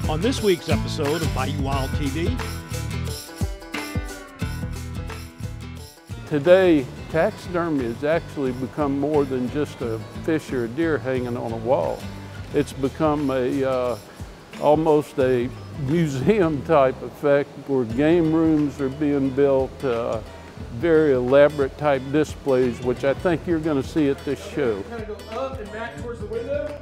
On this week's episode of Bayou Wild TV. Today, taxidermy has actually become more than just a fish or a deer hanging on a wall. It's become almost a museum type effect where game rooms are being built, very elaborate type displays, which I think you're going to see at this show. Kind of go up and back towards the window.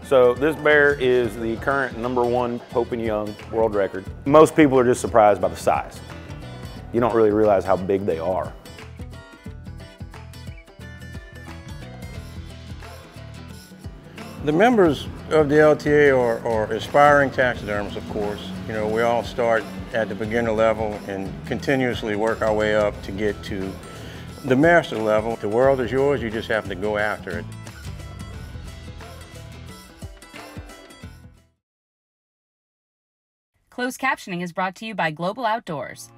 So this bear is the current #1 Pope and Young world record. Most people are just surprised by the size. You don't really realize how big they are. The members of the LTA are aspiring taxidermists, of course. You know, we all start at the beginner level and continuously work our way up to get to the master level. The world is yours, you just have to go after it. Closed captioning is brought to you by Global Outdoors.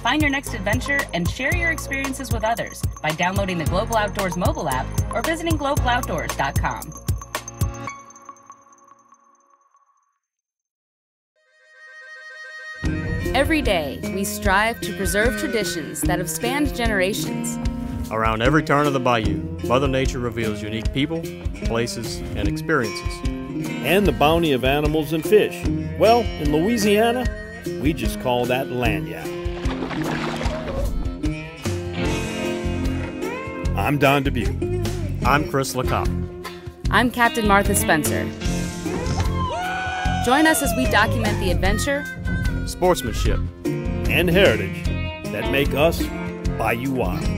Find your next adventure and share your experiences with others by downloading the Global Outdoors mobile app or visiting globaloutdoors.com. Every day, we strive to preserve traditions that have spanned generations. Around every turn of the bayou, Mother Nature reveals unique people, places, and experiences. And the bounty of animals and fish. Well, in Louisiana, we just call that lagniappe. I'm Don Dubuque. I'm Chris LeCoq. I'm Captain Martha Spencer. Join us as we document the adventure, Sportsmanship, and heritage that make us Bayou Wild.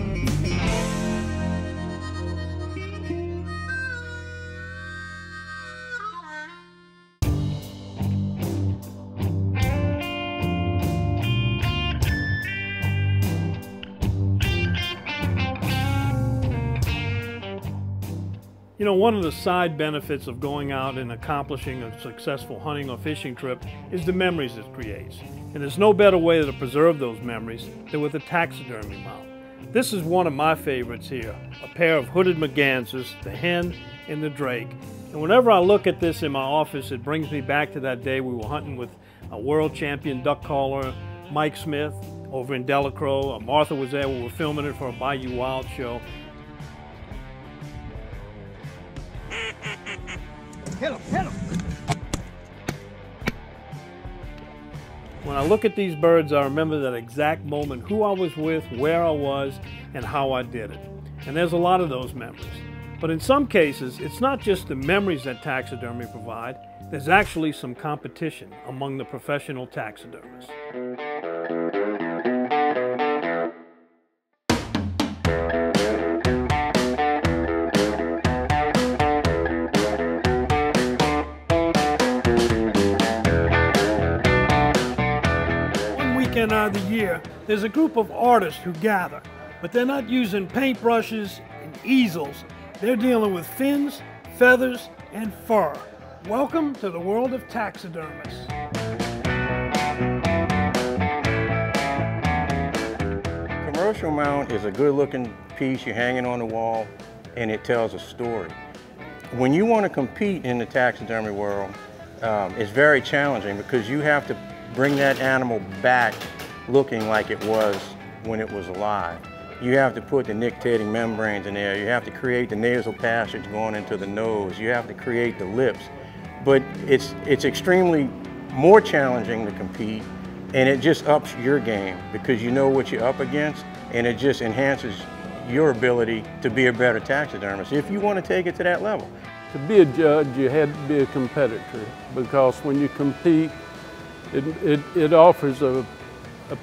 You know, one of the side benefits of going out and accomplishing a successful hunting or fishing trip is the memories it creates. And there's no better way to preserve those memories than with a taxidermy mount. This is one of my favorites here, a pair of hooded mergansers, the hen and the drake. And whenever I look at this in my office, it brings me back to that day we were hunting with a world champion duck caller, Mike Smith, over in Delacroix. Martha was there, we were filming it for a Bayou Wild show. Hit him, hit him. When I look at these birds, I remember that exact moment, who I was with, where I was, and how I did it. And there's a lot of those memories. But in some cases, it's not just the memories that taxidermy provide, there's actually some competition among the professional taxidermists. Out of the year, there's a group of artists who gather, but they're not using paintbrushes and easels. They're dealing with fins, feathers, and fur. Welcome to the world of taxidermists. Commercial mount is a good-looking piece you're hanging on the wall, and it tells a story. When you want to compete in the taxidermy world, it's very challenging because you have to bring that animal back looking like it was when it was alive. You have to put the nictitating membranes in there. You have to create the nasal passage going into the nose. You have to create the lips. But it's extremely more challenging to compete, and it just ups your game because you know what you're up against, and it just enhances your ability to be a better taxidermist if you want to take it to that level. To be a judge, you had to be a competitor because when you compete, it offers a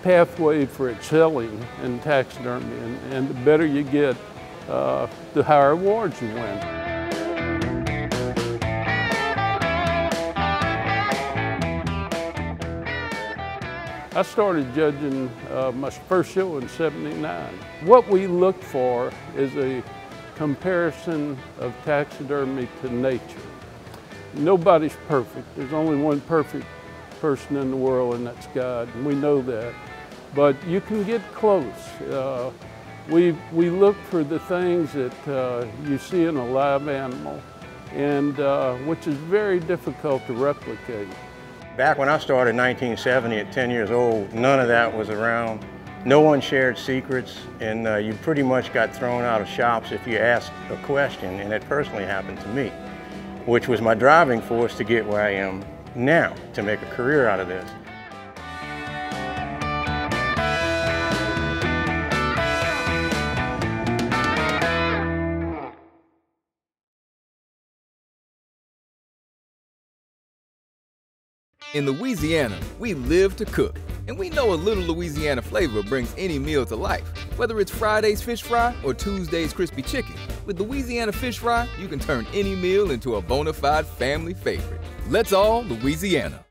pathway for excelling in taxidermy, and the better you get, the higher awards you win. I started judging my first show in '79. What we look for is a comparison of taxidermy to nature. Nobody's perfect. There's only one perfect person in the world, and that's God, and we know that. But you can get close. We look for the things that you see in a live animal, and which is very difficult to replicate. Back when I started in 1970 at 10 years old, none of that was around. No one shared secrets, and you pretty much got thrown out of shops if you asked a question, and it personally happened to me, which was my driving force to get where I am now, to make a career out of this. In Louisiana, we live to cook, and we know a little Louisiana flavor brings any meal to life. Whether it's Friday's fish fry or Tuesday's crispy chicken, with Louisiana fish fry, you can turn any meal into a bona fide family favorite. Let's all Louisiana.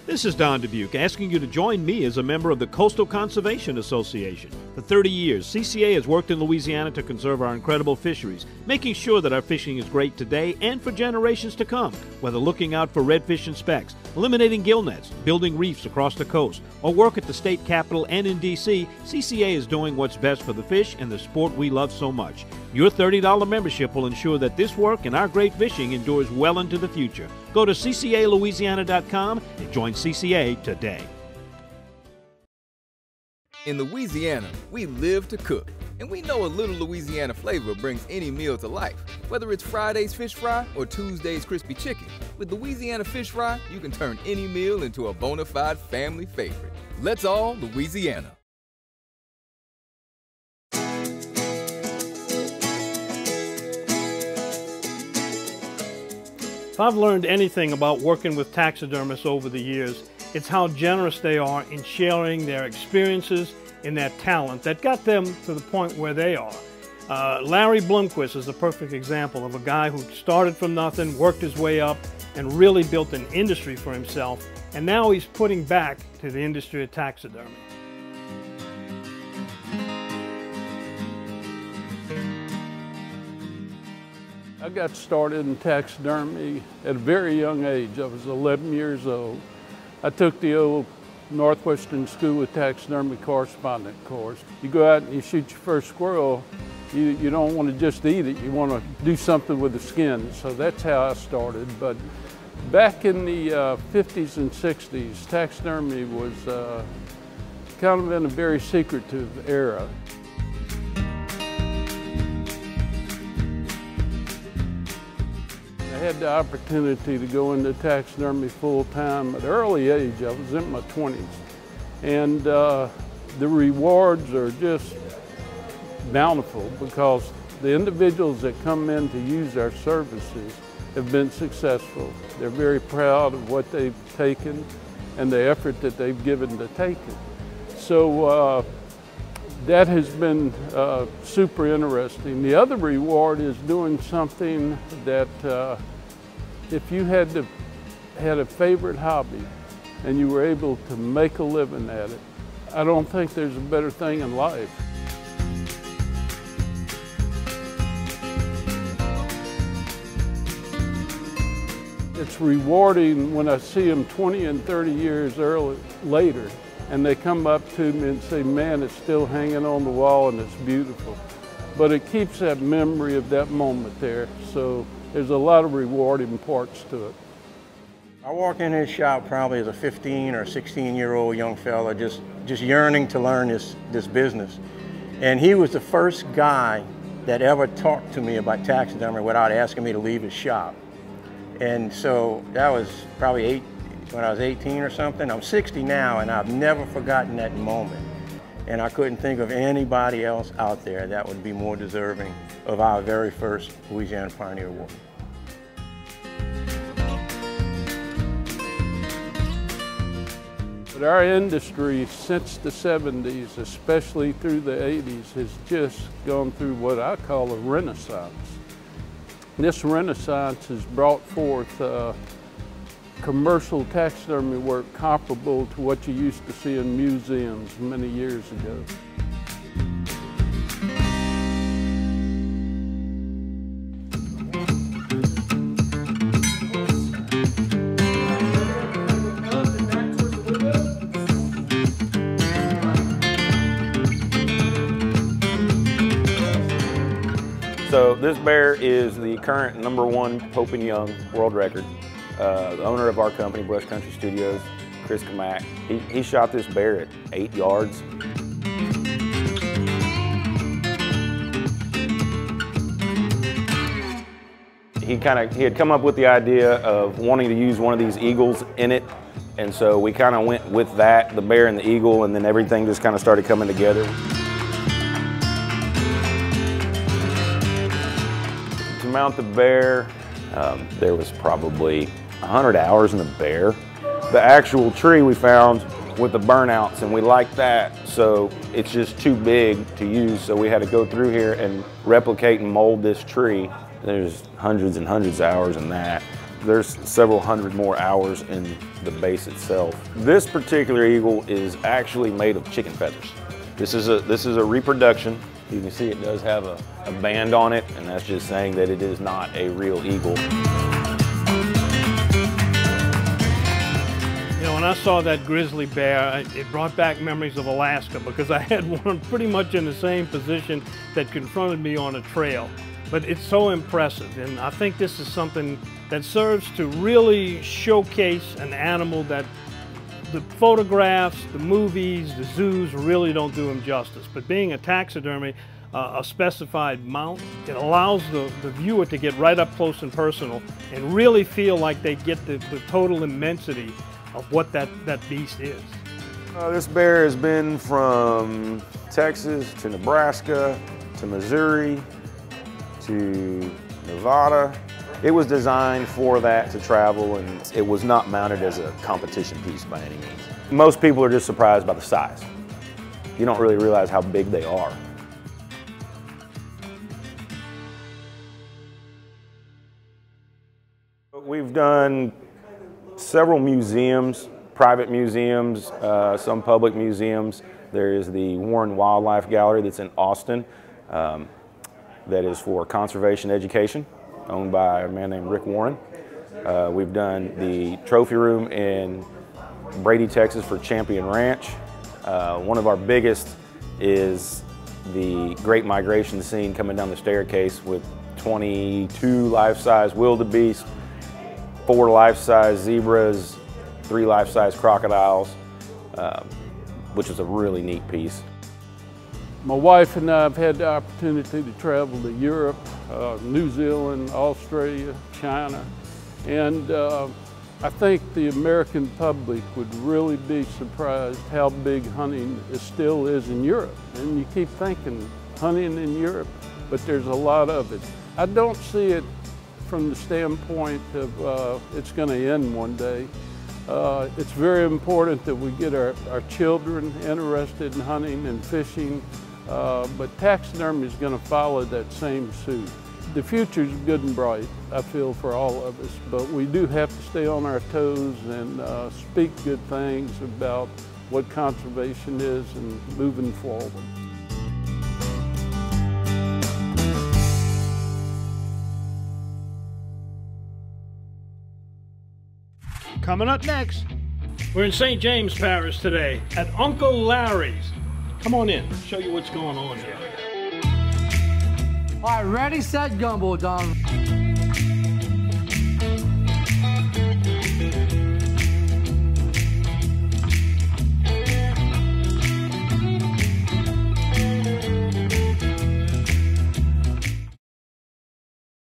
This is Don Dubuque asking you to join me as a member of the Coastal Conservation Association. For 30 years, CCA has worked in Louisiana to conserve our incredible fisheries, making sure that our fishing is great today and for generations to come. Whether looking out for redfish and specks, eliminating gill nets, building reefs across the coast, or work at the state capitol and in D.C., CCA is doing what's best for the fish and the sport we love so much. Your $30 membership will ensure that this work and our great fishing endures well into the future. Go to ccalouisiana.com and join CCA today. In Louisiana, we live to cook, and we know a little Louisiana flavor brings any meal to life. Whether it's Friday's fish fry or Tuesday's crispy chicken, with Louisiana fish fry, you can turn any meal into a bona fide family favorite. Let's all Louisiana. If I've learned anything about working with taxidermists over the years, it's how generous they are in sharing their experiences and their talent that got them to the point where they are. Larry Blumquist is a perfect example of a guy who started from nothing, worked his way up, and really built an industry for himself, and now he's putting back to the industry of taxidermy. I got started in taxidermy at a very young age. I was 11 years old. I took the old Northwestern School of Taxidermy correspondent course. You go out and you shoot your first squirrel, you don't want to just eat it, you want to do something with the skin. So that's how I started. But back in the 50s and 60s, taxidermy was kind of in a very secretive era. I had the opportunity to go into taxidermy full-time at an early age. I was in my 20s. And the rewards are just bountiful because the individuals that come in to use our services have been successful. They're very proud of what they've taken and the effort that they've given to take it. So that has been super interesting. The other reward is doing something that if you had a favorite hobby and you were able to make a living at it, I don't think there's a better thing in life. It's rewarding when I see them 20 and 30 years later and they come up to me and say, man, it's still hanging on the wall and it's beautiful. But it keeps that memory of that moment there. So there's a lot of rewarding parts to it. I walked in his shop probably as a 15 or 16-year-old young fella, just yearning to learn this business. And he was the first guy that ever talked to me about taxidermy without asking me to leave his shop. And so that was probably when I was 18 or something. I'm 60 now, and I've never forgotten that moment. And I couldn't think of anybody else out there that would be more deserving of our very first Louisiana Pioneer Award. But our industry since the 70s, especially through the 80s, has just gone through what I call a renaissance. This renaissance has brought forth commercial taxidermy work comparable to what you used to see in museums many years ago. So this bear is the current #1 Pope and Young world record. The owner of our company, Brush Country Studios, Chris Kamak, he shot this bear at 8 yards. He had come up with the idea of wanting to use one of these eagles in it, and so we kind of went with that, the bear and the eagle, and then everything just kind of started coming together. To mount the bear, there was probably 100 hours in the bear. The actual tree we found with the burnouts, and we liked that, so it's just too big to use, so we had to go through here and replicate and mold this tree. There's hundreds and hundreds of hours in that. There's several hundred more hours in the base itself. This particular eagle is actually made of chicken feathers. This is a reproduction. You can see it does have a band on it, and that's just saying that it is not a real eagle. You know, when I saw that grizzly bear, it brought back memories of Alaska, because I had one pretty much in the same position that confronted me on a trail. But it's so impressive, and I think this is something that serves to really showcase an animal that the photographs, the movies, the zoos really don't do him justice. But being a taxidermy, a specified mount, it allows the viewer to get right up close and personal and really feel like they get the total immensity of what that beast is. This bear has been from Texas to Nebraska to Missouri to Nevada. It was designed for that, to travel, and it was not mounted as a competition piece by any means. Most people are just surprised by the size. You don't really realize how big they are. We've done several museums, private museums, some public museums. There is the Warren Wildlife Gallery that's in Austin. That is for conservation education, owned by a man named Rick Warren. We've done the trophy room in Brady, Texas for Champion Ranch. One of our biggest is the Great Migration scene coming down the staircase with 22 life-size wildebeest, 4 life-size zebras, 3 life-size crocodiles, which is a really neat piece. My wife and I have had the opportunity to travel to Europe, New Zealand, Australia, China, and I think the American public would really be surprised how big hunting still is in Europe. And you keep thinking, hunting in Europe, but there's a lot of it. I don't see it from the standpoint of it's going to end one day. It's very important that we get our children interested in hunting and fishing. But taxidermy is going to follow that same suit. The future's good and bright, I feel, for all of us, but we do have to stay on our toes and speak good things about what conservation is and moving forward. Coming up next, we're in St. James Parish today at Uncle Larry's. Come on in, show you what's going on here. All right, ready, set, gumbo, Don.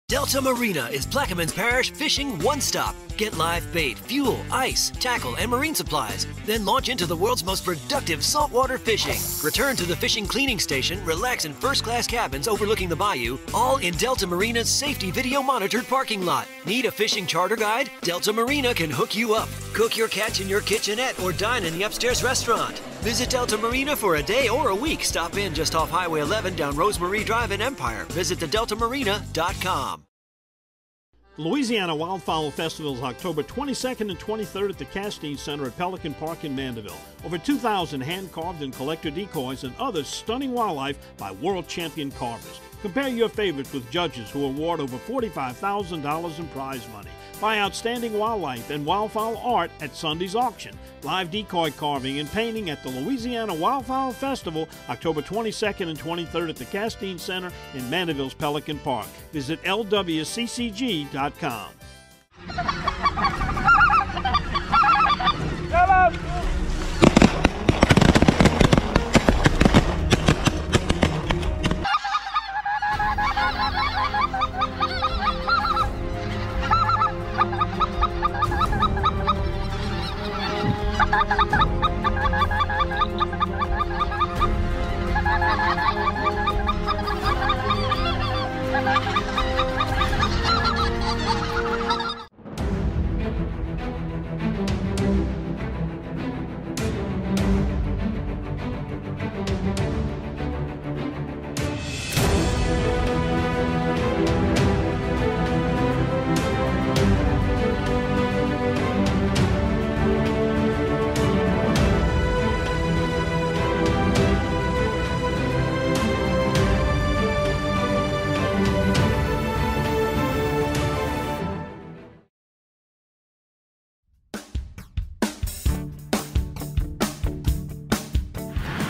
Delta Marina is Plaquemines Parish fishing one-stop. Get live bait, fuel, ice, tackle, and marine supplies. Then launch into the world's most productive saltwater fishing. Return to the fishing cleaning station, relax in first-class cabins overlooking the bayou, all in Delta Marina's safety video-monitored parking lot. Need a fishing charter guide? Delta Marina can hook you up. Cook your catch in your kitchenette or dine in the upstairs restaurant. Visit Delta Marina for a day or a week. Stop in just off Highway 11 down Rosemarie Drive in Empire. Visit thedeltamarina.com. Louisiana Wildfowl Festival is October 22nd and 23rd at the Castine Center at Pelican Park in Mandeville. Over 2,000 hand-carved and collector decoys and other stunning wildlife by world champion carvers. Compare your favorites with judges who award over $45,000 in prize money. Buy outstanding wildlife and wildfowl art at Sunday's auction. Live decoy carving and painting at the Louisiana Wildfowl Festival, October 22nd and 23rd at the Castine Center in Mandeville's Pelican Park. Visit lwccg.com.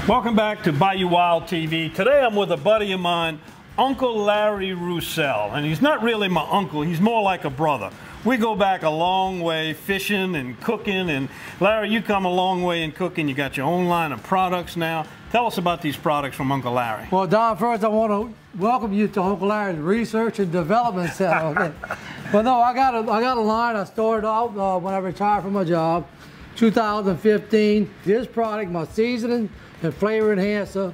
Welcome back to Bayou Wild TV. Today I'm with a buddy of mine, Uncle Larry Roussel. And he's not really my uncle, he's more like a brother. We go back a long way fishing and cooking. And Larry, you come a long way in cooking. You got your own line of products now. Tell us about these products from Uncle Larry. Well, Don, first I want to welcome you to Uncle Larry's Research and Development Center. Okay? But no, I got a line I started out when I retired from my job, 2015. This product, my seasoning and flavor enhancer,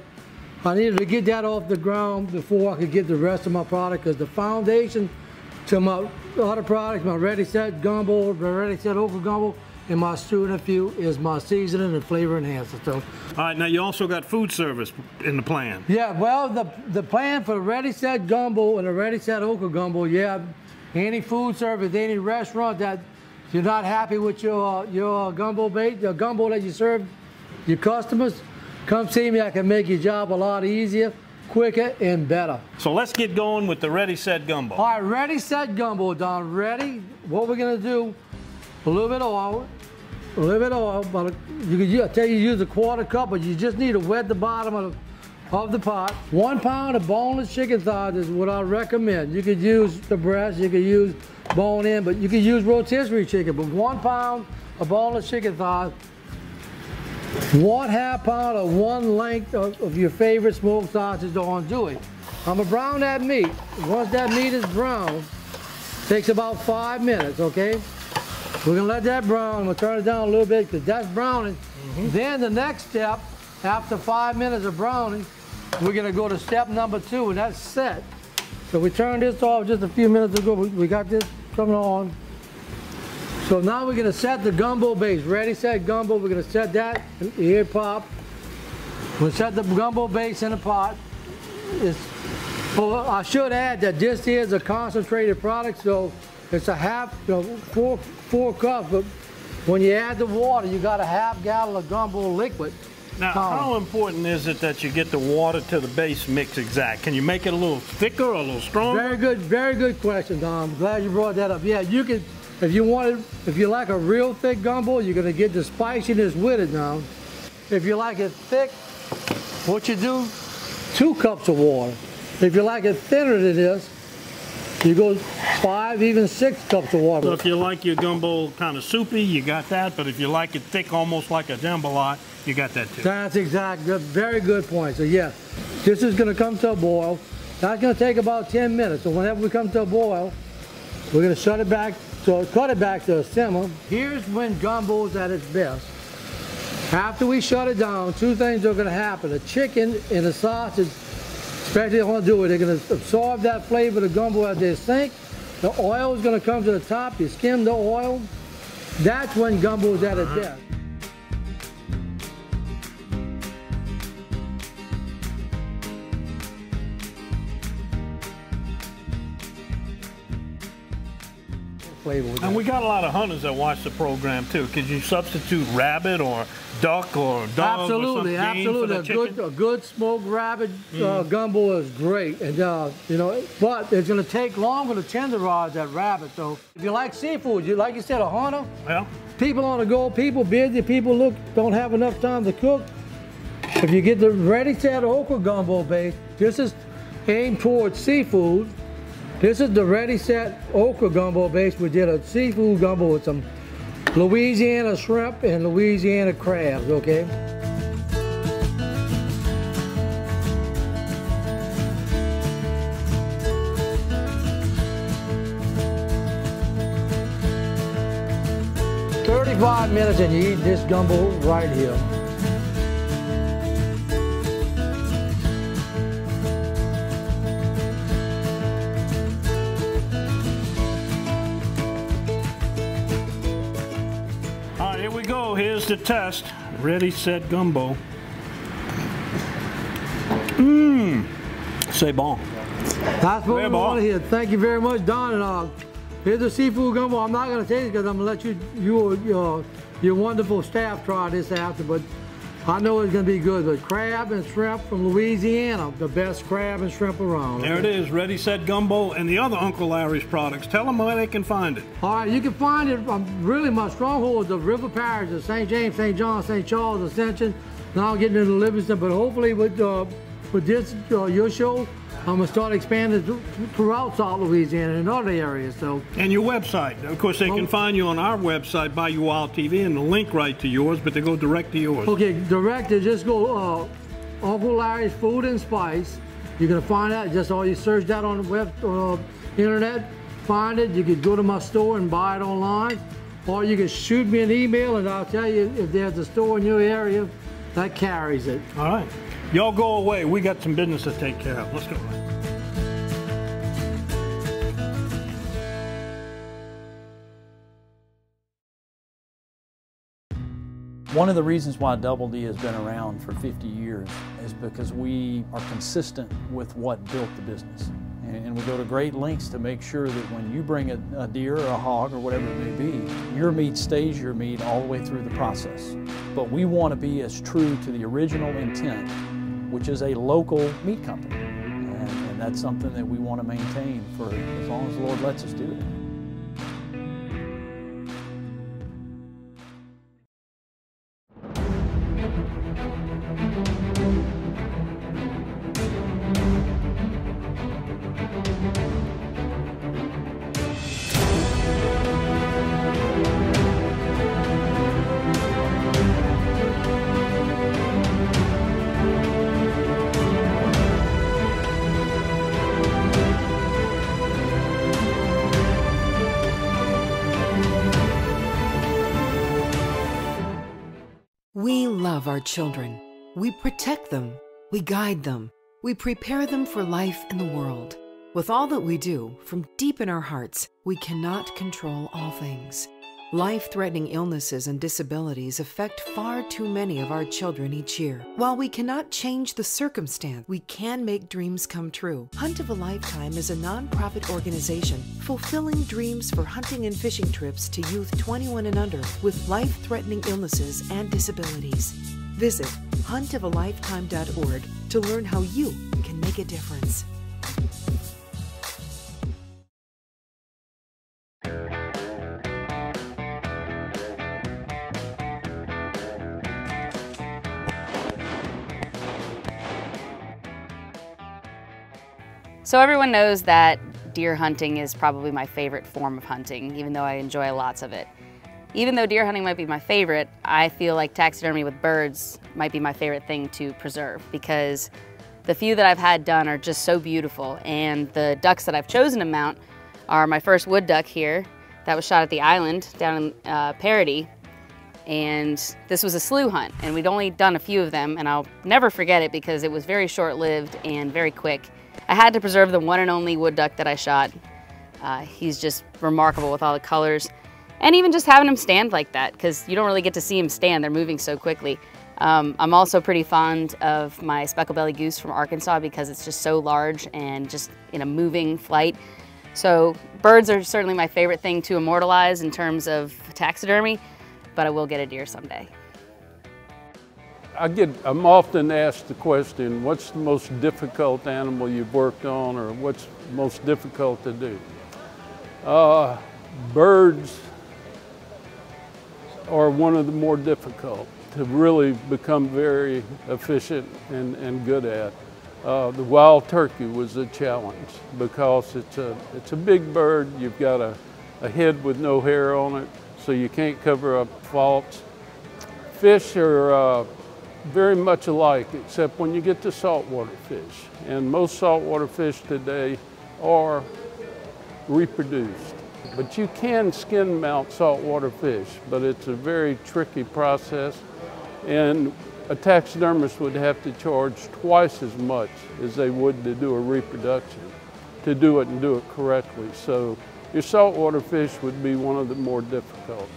I needed to get that off the ground before I could get the rest of my product, because the foundation to my other products, my ready set gumbo, my ready set okra gumbo, and my stew and a few is my seasoning and flavor enhancer. So, all right, now you also got food service in the plan. Yeah, well, the plan for the ready set gumbo and the ready set okra gumbo, yeah, any food service, any restaurant that you're not happy with your gumbo bait, the gumbo that you serve your customers, come see me. I can make your job a lot easier, quicker, and better. So let's get going with the ready set gumbo. All right, ready set gumbo, Don. Ready? What we're gonna do? A little bit of oil. But I tell you, use a quarter cup, but you just need to wet the bottom of the pot. 1 pound of boneless chicken thighs is what I recommend. You could use the breast, you could use bone in, but you could use rotisserie chicken. But 1 pound of boneless chicken thighs. 1/2 pound of one length of your favorite smoked sausage on Dewey. I'm gonna brown that meat. Once that meat is brown, takes about 5 minutes, okay? We're gonna let that brown. I'm gonna turn it down a little bit because that's browning. Then the next step, after 5 minutes of browning, we're gonna go to step number 2, and that's set. So we turned this off just a few minutes ago. We got this coming on. So now we're gonna set the gumbo base. Ready, set gumbo. We're gonna set that. Here, pop. We'll set the gumbo base in the pot. Well, I should add that this is a concentrated product, so it's a half, four cups. But when you add the water, you got a 1/2 gallon of gumbo liquid. Now, how important is it that you get the water to the base mix exact? Can you make it a little thicker or a little stronger? Very good question, Don. I'm glad you brought that up. Yeah, you can. If you like a real thick gumbo, you're gonna get the spiciness with it now. If you like it thick, what you do, 2 cups of water. If you like it thinner than this, you go 5, even 6 cups of water. So if you like your gumbo kind of soupy, you got that. But if you like it thick, almost like a jambalaya, you got that too. That's exactly, very good point. So yeah, this is gonna come to a boil. That's gonna take about 10 minutes. So whenever we come to a boil, we're gonna shut it back. So cut it back to a simmer. Here's when gumbo's at its best. After we shut it down, 2 things are gonna happen. The chicken and the sausage, especially when I do it, they're gonna absorb that flavor of the gumbo as they sink. The oil is gonna come to the top. You skim the oil. That's when gumbo's at its best. flavor with And that. we got a lot of hunters that watch the program too. Could you substitute rabbit or duck or dog Absolutely, or some game for the chicken? a good smoked rabbit gumbo is great, and you know, but it's going to take longer to tenderize that rabbit. So if you like seafood, like you said, a hunter. Yeah. People on the go, people busy, people don't have enough time to cook. If you get the ready set okra gumbo base, this is aimed towards seafood. This is the ready set okra gumbo base. We did a seafood gumbo with some Louisiana shrimp and Louisiana crabs, okay? "35 minutes and you eat this gumbo right here." All right, here we go. Here's the test. Ready, set, gumbo. C'est bon. That's what we Very want to bon. hear. Thank you very much, Don. And here's the seafood gumbo. I'm not going to taste it because I'm going to let your wonderful staff try this after, but I know it's going to be good. But crab and shrimp from Louisiana, the best crab and shrimp around. There it is, ready, set, gumbo, and the other Uncle Larry's products. Tell them where they can find it. All right, you can find it, really my stronghold is the river parish of St. James, St. John, St. Charles, Ascension. Now I'm getting into Livingston, but hopefully with this, your show, I'm going to start expanding throughout South Louisiana and other areas. So. And your website. Of course, they can find you on our website, Bayou Wild TV, and the link right to yours, but they go direct to yours. Okay, direct to just go Uncle Larry's Food and Spice. You're going to find that. Just all you search that on the web, internet, find it. You could go to my store and buy it online, or you can shoot me an email and I'll tell you if there's a store in your area that carries it. All right. Y'all go away. We got some business to take care of. Let's go. One of the reasons why Double D has been around for 50 years is because we are consistent with what built the business. And we go to great lengths to make sure that when you bring a deer or a hog or whatever it may be, your meat stays your meat all the way through the process. But we want to be as true to the original intent, which is a local meat company. And that's something that we want to maintain for as long as the Lord lets us do it. We love our children. We protect them. We guide them. We prepare them for life in the world. With all that we do, from deep in our hearts, we cannot control all things. Life-threatening illnesses and disabilities affect far too many of our children each year. While we cannot change the circumstance, we can make dreams come true. Hunt of a Lifetime is a nonprofit organization fulfilling dreams for hunting and fishing trips to youth 21 and under with life-threatening illnesses and disabilities. Visit huntofalifetime.org to learn how you can make a difference. So everyone knows that deer hunting is probably my favorite form of hunting, even though I enjoy lots of it. Even though deer hunting might be my favorite, I feel like taxidermy with birds might be my favorite thing to preserve because the few that I've had done are just so beautiful, and the ducks that I've chosen to mount are my first wood duck here that was shot at the island down in Parody, and this was a slew hunt, and we'd only done a few of them, and I'll never forget it because it was very short-lived and very quick. I had to preserve the one and only wood duck that I shot. He's just remarkable with all the colors. And even just having him stand like that, because you don't really get to see him stand, they're moving so quickly. I'm also pretty fond of my speckled belly goose from Arkansas because it's just so large and just in a moving flight. So birds are certainly my favorite thing to immortalize in terms of taxidermy, but I will get a deer someday. I'm often asked the question, what's the most difficult animal you've worked on, or what's most difficult to do? Birds are one of the more difficult to really become very efficient and good at. The wild turkey was a challenge because it's a big bird. You've got a head with no hair on it, so you can't cover up faults. Fish are very much alike, except when you get to saltwater fish. And most saltwater fish today are reproduced. But you can skin mount saltwater fish, but it's a very tricky process. And a taxidermist would have to charge twice as much as they would to do a reproduction, to do it and do it correctly. So your saltwater fish would be one of the more difficult.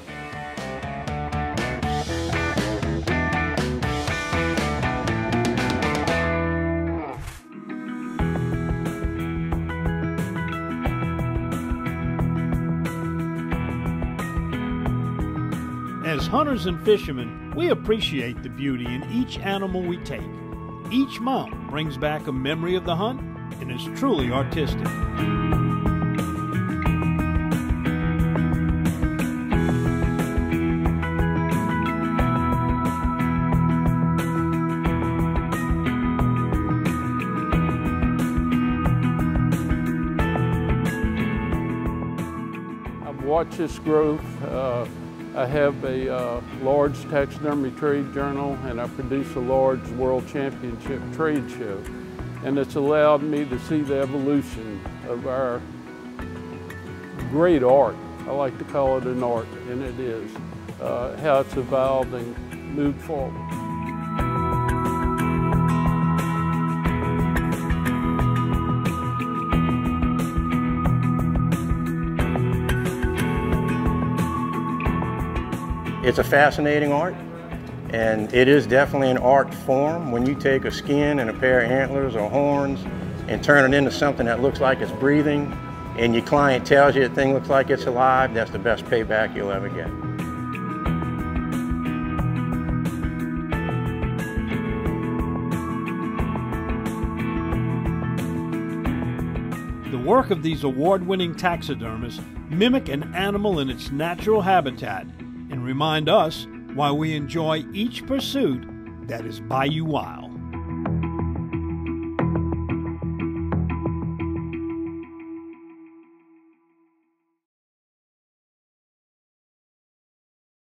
As hunters and fishermen, we appreciate the beauty in each animal we take. Each mount brings back a memory of the hunt and is truly artistic. I've watched this growth. I have a large taxidermy trade journal, and I produce a large world championship trade show. And it's allowed me to see the evolution of our great art. I like to call it an art, and it is, how it's evolved and moved forward. It's a fascinating art, and it is definitely an art form. When you take a skin and a pair of antlers or horns and turn it into something that looks like it's breathing, and your client tells you the thing looks like it's alive, that's the best payback you'll ever get. The work of these award-winning taxidermists mimic an animal in its natural habitat and remind us why we enjoy each pursuit that is Bayou Wild.